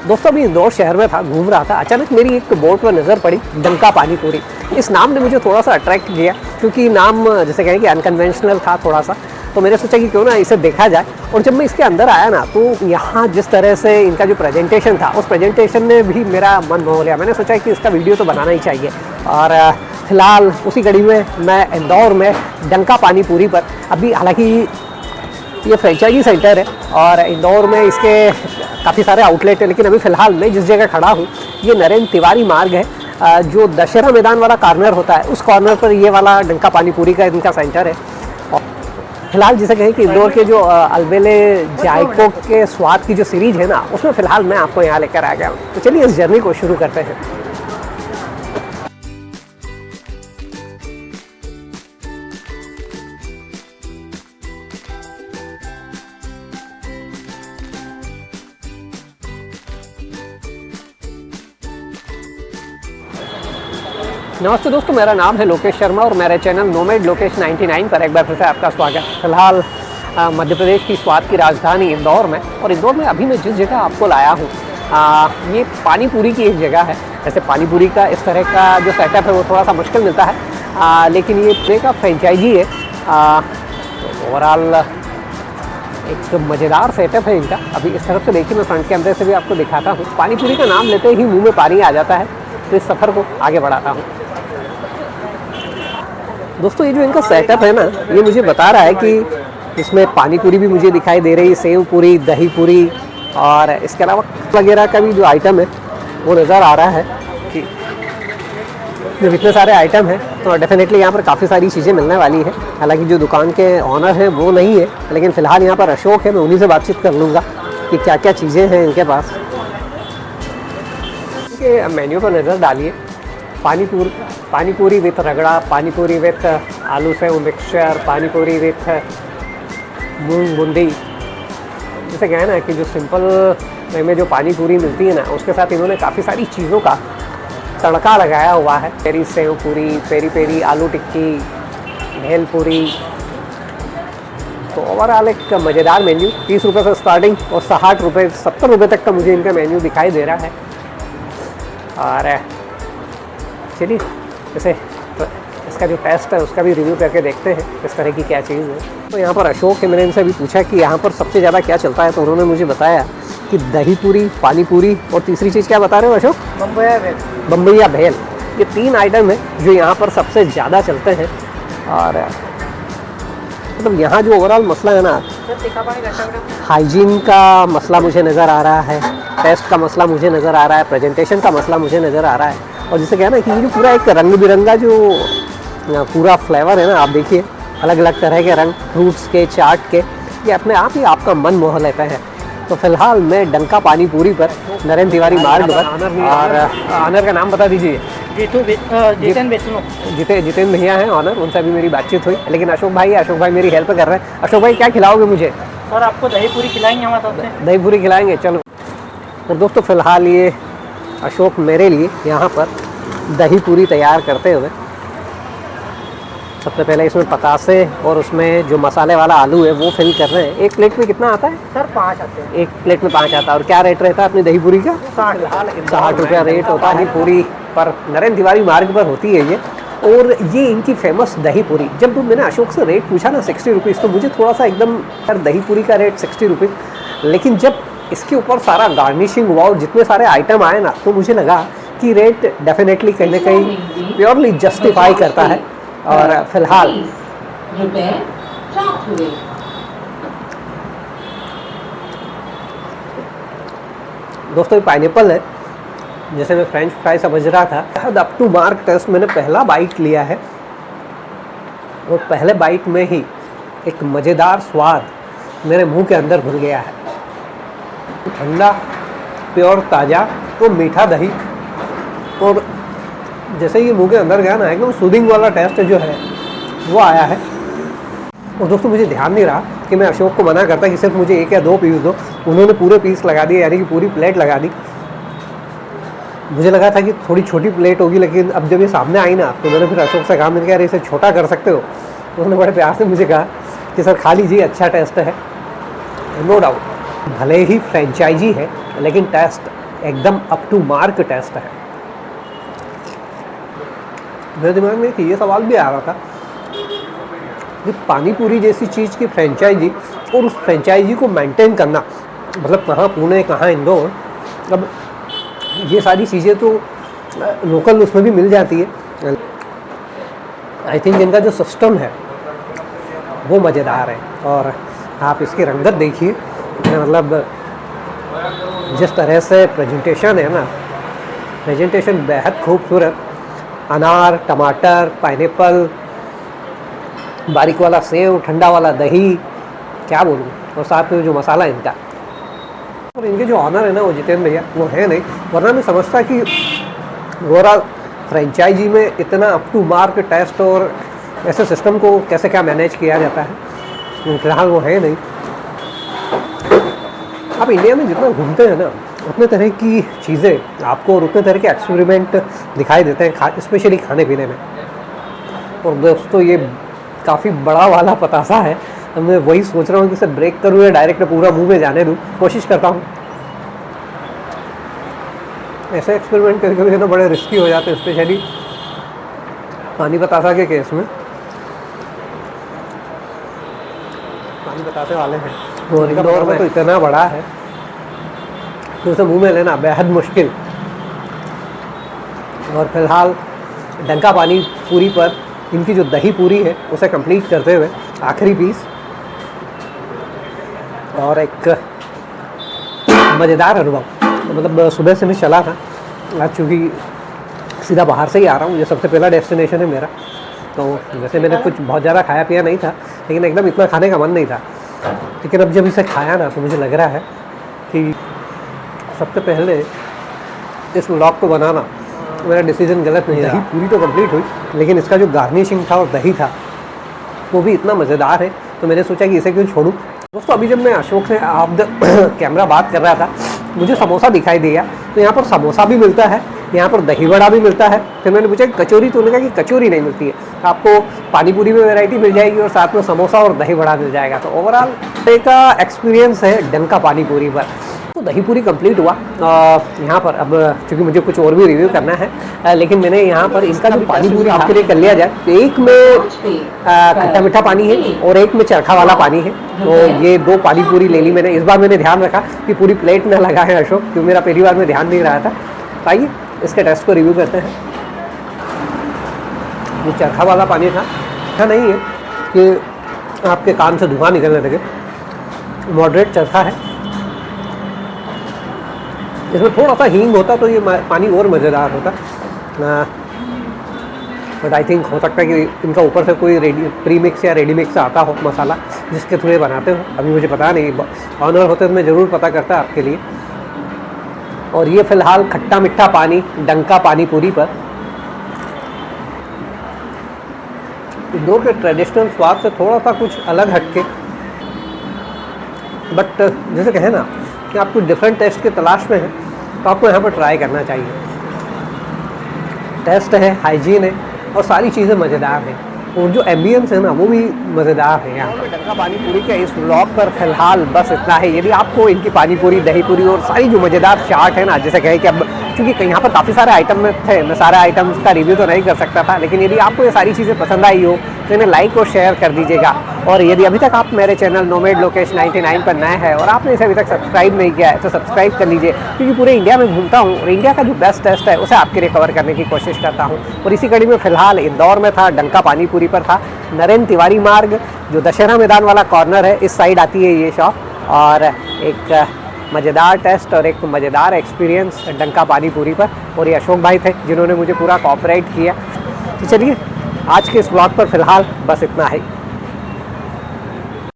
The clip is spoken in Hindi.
दोस्तों अभी इंदौर शहर में था, घूम रहा था, अचानक मेरी एक बोर्ड पर नज़र पड़ी डंका पानी पूरी। इस नाम ने मुझे थोड़ा सा अट्रैक्ट किया क्योंकि नाम जैसे कहें कि अनकन्वेंशनल था थोड़ा सा, तो मैंने सोचा कि क्यों ना इसे देखा जाए। और जब मैं इसके अंदर आया ना तो यहाँ जिस तरह से इनका जो प्रेजेंटेशन था उस प्रेजेंटेशन ने भी मेरा मन मोह लिया। मैंने सोचा कि इसका वीडियो तो बनाना ही चाहिए। और फिलहाल उसी कड़ी में मैं इंदौर में डंका पानी पूरी पर अभी, हालांकि ये फ्रेंचाइजी सेंटर है और इंदौर में इसके काफ़ी सारे आउटलेट हैं, लेकिन अभी फ़िलहाल मैं जिस जगह खड़ा हूँ ये नरेंद्र तिवारी मार्ग है, जो दशहरा मैदान वाला कॉर्नर होता है उस कॉर्नर पर ये वाला डंका पानी पूरी का इनका सेंटर है। और फिलहाल जिसे कहें कि इंदौर के जो अलबेले जायकों के स्वाद की जो सीरीज़ है ना, उसमें फ़िलहाल मैं आपको यहाँ लेकर आ गया हूँ। तो चलिए इस जर्नी को शुरू करते हैं। नमस्ते दोस्तों, मेरा नाम है लोकेश शर्मा और मेरे चैनल नोमेड लोकेश 99 पर एक बार फिर से आपका स्वागत। फिलहाल मध्य प्रदेश की स्वाद की राजधानी इंदौर में, और इंदौर में अभी मैं जिस जगह आपको लाया हूँ ये पानी पूरी की एक जगह है। ऐसे पानी पूरी का इस तरह का जो सेटअप है वो थोड़ा सा मुश्किल मिलता है, लेकिन ये पूरे का फ्रेंचाइजी है। ओवरऑल एक मज़ेदार सेटअप है इनका। अभी इस तरफ से देखिए, मैं फ्रंट कैमरे से भी आपको दिखाता हूँ। पानी पूरी का नाम लेते ही मुँह में पानी आ जाता है, तो इस सफ़र को आगे बढ़ाता हूँ। दोस्तों ये जो इनका सेटअप है ना, ये मुझे बता रहा है कि इसमें पानी पूरी भी मुझे दिखाई दे रही, सेव पूरी, दही पूरी, और इसके अलावा वगैरह का भी जो आइटम है वो नज़र आ रहा है कि जब इतने सारे आइटम हैं तो डेफिनेटली यहाँ पर काफ़ी सारी चीज़ें मिलने वाली है। हालांकि जो दुकान के ऑनर हैं वो नहीं है, लेकिन फ़िलहाल यहाँ पर अशोक है, मैं उन्हीं से बातचीत कर लूँगा कि क्या क्या चीज़ें हैं इनके पास। इनके मेन्यू पर नज़र डालिए। पानी पूरी विथ रगड़ा, पानी पूरी विथ आलू सेव मिक्सचर, पानी पूरी विथ मूंग बूंदी। जैसे कहें ना कि जो सिंपल वे में जो पानी पूरी मिलती है ना, उसके साथ इन्होंने काफ़ी सारी चीज़ों का तड़का लगाया हुआ है। पेरी सेव पूरी, पेरी पेरी आलू टिक्की, भेल पूरी। तो ओवरऑल एक मज़ेदार मेन्यू। 30 रुपये से स्टार्टिंग और 60 रुपये 70 रुपये तक का मुझे इनका मेन्यू दिखाई दे रहा है। और चलिए जैसे तो इसका जो टेस्ट है उसका भी रिव्यू करके देखते हैं इस तरह की क्या चीज़ है। तो यहाँ पर अशोक है, मैंने इनसे अभी पूछा कि यहाँ पर सबसे ज़्यादा क्या चलता है, तो उन्होंने मुझे बताया कि दही पूरी, पानी पूरी और तीसरी चीज़ क्या बता रहे हो अशोक? बम्बईया भेल। बम्बईया भेल। ये 3 आइटम है जो यहाँ पर सबसे ज़्यादा चलते हैं। और मतलब यहाँ जो ओवरऑल मसला है ना, हाइजीन का मसला मुझे नज़र आ रहा है, टेस्ट का मसला मुझे नज़र आ रहा है, प्रेजेंटेशन का मसला मुझे नज़र आ रहा है। और जिसे कहना है कि ये जो पूरा एक रंग बिरंगा जो पूरा फ्लेवर है ना, आप देखिए अलग अलग तरह के रंग, फ्रूट्स के, चाट के, ये अपने आप ही आपका मन मोह लेता है। तो फिलहाल मैं डंका पानी पूरी पर नरेंद्र तिवारी मार्ग पर, और ऑनर का नाम बता दीजिए। जितेंद्र भैया हैं ऑनर, उनसे अभी मेरी बातचीत हुई। लेकिन अशोक भाई मेरी हेल्प कर रहे हैं। अशोक भाई क्या खिलाओगे मुझे? सर आपको दही पूरी खिलाएंगे हमारे तरफ से। दही पूरी खिलाएंगे, चलो। और दोस्तों फिलहाल ये अशोक मेरे लिए यहाँ पर दही पूरी तैयार करते हुए, सबसे पहले इसमें पतासे और उसमें जो मसाले वाला आलू है वो फिल कर रहे हैं। एक प्लेट में कितना आता है सर? 5 आते हैं। एक प्लेट में 5 आता है। और क्या रेट रहता है अपनी दही पूरी का? 60 रुपया रेट होता है पूरी पर। नरेंद्र तिवारी मार्ग पर होती है ये, और ये इनकी फेमस दही पूरी। जब मैंने अशोक से रेट पूछा ना 60 रुपीज़, तो मुझे थोड़ा सा एकदम यार दही पूरी का रेट 60 रुपीज़, लेकिन जब इसके ऊपर सारा गार्निशिंग हुआ और जितने सारे आइटम आए ना, तो मुझे लगा कि रेट डेफिनेटली कहीं ना कहीं प्योरली जस्टिफाई करता है। और फिलहाल दोस्तों ये पाइनएप्पल है, जैसे मैं फ्रेंच फ्राई समझ रहा था। अप टू मार्क टेस्ट मैंने पहला बाइट लिया है, और पहले बाइट में ही एक मज़ेदार स्वाद मेरे मुंह के अंदर घुल गया है। ठंडा, प्योर, ताज़ा और मीठा दही, और जैसे ये मुंह के अंदर गया ना, एकदम सूदिंग वाला टेस्ट जो है वो आया है। और दोस्तों मुझे ध्यान नहीं रहा कि मैं अशोक को मना करता कि सिर्फ मुझे 1 या 2 पीस दो। उन्होंने पूरे पीस लगा दिए, यानी कि पूरी प्लेट लगा दी। मुझे लगा था कि थोड़ी छोटी प्लेट होगी, लेकिन अब जब ये सामने आई ना, तो मैंने फिर अशोक से कहा, मैंने कहा इसे छोटा कर सकते हो? तो उन्होंने बड़े प्यार से मुझे कहा कि सर खा लीजिए, अच्छा टेस्ट है। नो डाउट भले ही फ्रेंचाइजी है, लेकिन टेस्ट एकदम अप टू मार्क टेस्ट है। मेरे दिमाग में एक ये सवाल भी आ रहा था कि पानी पूरी जैसी चीज़ की फ्रेंचाइजी और उस फ्रेंचाइजी को मेंटेन करना, मतलब कहाँ पुणे कहाँ इंदौर, अब ये सारी चीज़ें तो लोकल उसमें भी मिल जाती है। आई थिंक इनका जो सिस्टम है वो मज़ेदार है। और आप इसकी रंगत देखिए, मतलब जिस तरह से प्रेजेंटेशन है ना, प्रेजेंटेशन बेहद खूबसूरत। अनार, टमाटर, पाइनएप्पल, बारीक वाला सेव, ठंडा वाला दही, क्या बोलूँ, और साथ में जो मसाला इनका। और इनके जो ऑनर है ना वो जितेंद्र भैया, वो है नहीं, वरना मैं समझता कि ओवरऑल फ्रेंचाइजी में इतना अप टू मार्क टेस्ट और ऐसे सिस्टम को कैसे क्या मैनेज किया जाता है। फिलहाल वो है नहीं। आप इंडिया में जितना घूमते हैं ना, उतने तरह की चीज़ें आपको और उतने तरह के एक्सपेरिमेंट दिखाई देते हैं, स्पेशली खाने पीने में। और दोस्तों ये काफ़ी बड़ा वाला पतासा है, मैं वही सोच रहा हूँ कि इसे ब्रेक करूँ या डायरेक्ट पूरा मुंह में जाने दूँ। कोशिश करता हूँ। ऐसे एक्सपेरिमेंट कभी कभी ना बड़े रिस्की हो जाते हैं, स्पेशली पानी पतासा के केस में। पानी बतासे वाले हैं और इंदौर में तो इतना बड़ा है कि उसे मुंह में लेना बेहद मुश्किल। और फिलहाल डंका पानी पूरी पर इनकी जो दही पूरी है उसे कंप्लीट करते हुए आखिरी पीस और एक मज़ेदार अनुभव। मतलब सुबह से मैं चला था, आज चूँकि सीधा बाहर से ही आ रहा हूँ, ये सबसे पहला डेस्टिनेशन है मेरा। तो वैसे मैंने कुछ बहुत ज़्यादा खाया पिया नहीं था, लेकिन एकदम इतना खाने का मन नहीं था। लेकिन अब जब इसे खाया ना तो मुझे लग रहा है कि सबसे पहले इस व्लॉग को बनाना मेरा डिसीजन गलत नहीं रहा। पूरी तो कंप्लीट हुई, लेकिन इसका जो गार्निशिंग था और दही था वो भी इतना मज़ेदार है, तो मैंने सोचा कि इसे क्यों छोड़ूं। दोस्तों अभी जब मैं अशोक से ऑफ द कैमरा बात कर रहा था, मुझे समोसा दिखाई दिया। तो यहाँ पर समोसा भी मिलता है, यहाँ पर दही वड़ा भी मिलता है। फिर मैंने पूछा कचौरी, तो उन्होंने कहा कि कचौरी नहीं मिलती है, आपको पानी पूरी में वैरायटी मिल जाएगी और साथ में समोसा और दही वड़ा मिल जाएगा। तो ओवरऑल का एक्सपीरियंस है डंका पानी पूरी पर। तो दही पूरी कंप्लीट हुआ यहाँ पर। अब चूँकि मुझे कुछ और भी रिव्यू करना है, लेकिन मैंने यहाँ पर इसका जो पानी पूरी आपके लिए कर लिया जाए, तो एक में खट्टा मीठा पानी है और एक में चरखा वाला पानी है। तो ये दो पानी पूरी ले ली मैंने। इस बार मैंने ध्यान रखा कि पूरी प्लेट ना लगा है अशोक, क्योंकि मेरा पहली बार में ध्यान नहीं रहा था। तो आइए इसके टेस्ट को रिव्यू करते हैं। जो चरखा वाला पानी था, ऐसा नहीं है कि आपके कान से धुआं निकलने लगे, मॉडरेट चरखा है। इसमें थोड़ा सा हींग होता तो ये पानी और मज़ेदार होता। बट आई थिंक हो सकता है कि इनका ऊपर से कोई प्री मिक्स या रेडी मिक्स आता हो मसाला, जिसके थ्रू ये बनाते हो। अभी मुझे पता नहीं, ऑनर होते तो मैं ज़रूर पता करता आपके लिए। और ये फ़िलहाल खट्टा मीठा पानी डंका पानी पूरी पर इंदौर के ट्रेडिशनल स्वाद से थोड़ा सा कुछ अलग हटके, बट जैसे कहें ना कि आप कुछ डिफरेंट टेस्ट की तलाश में हैं, तो आपको यहाँ पर ट्राई करना चाहिए। टेस्ट है, हाइजीन है और सारी चीज़ें मज़ेदार हैं, और जो एम्बियंस है ना वो भी मज़ेदार है। यहाँ पर डंका पानी पूरी के इस व्लॉग पर फिलहाल बस इतना है। यदि आपको इनकी पानी पूरी, दही पूरी और सारी जो मज़ेदार चाट है ना, जैसे कहें कि अब चूँकि यहाँ पर काफ़ी सारे आइटम में थे, मैं सारे आइटम्स का रिव्यू तो नहीं कर सकता था, लेकिन यदि आपको ये सारी चीज़ें पसंद आई हो तो इन्हें लाइक और शेयर कर दीजिएगा। और यदि अभी तक आप मेरे चैनल नोमैड लोकेश 99 पर नए हैं और आपने इसे अभी तक सब्सक्राइब नहीं किया है तो सब्सक्राइब कर लीजिए, क्योंकि पूरे इंडिया में घूमता हूँ और इंडिया का जो बेस्ट टेस्ट है उसे आपके लिए कवर करने की कोशिश करता हूँ। और इसी कड़ी में फ़िलहाल इंदौर में था, डंका पानी पूरी पर था। नरेंद्र तिवारी मार्ग जो दशहरा मैदान वाला कॉर्नर है, इस साइड आती है ये शॉप। और एक मज़ेदार टेस्ट और एक मज़ेदार एक्सपीरियंस डंका पानी पूरी पर। और ये अशोक भाई थे जिन्होंने मुझे पूरा कोऑपरेट किया। तो चलिए आज के इस व्लॉग पर फ़िलहाल बस इतना है।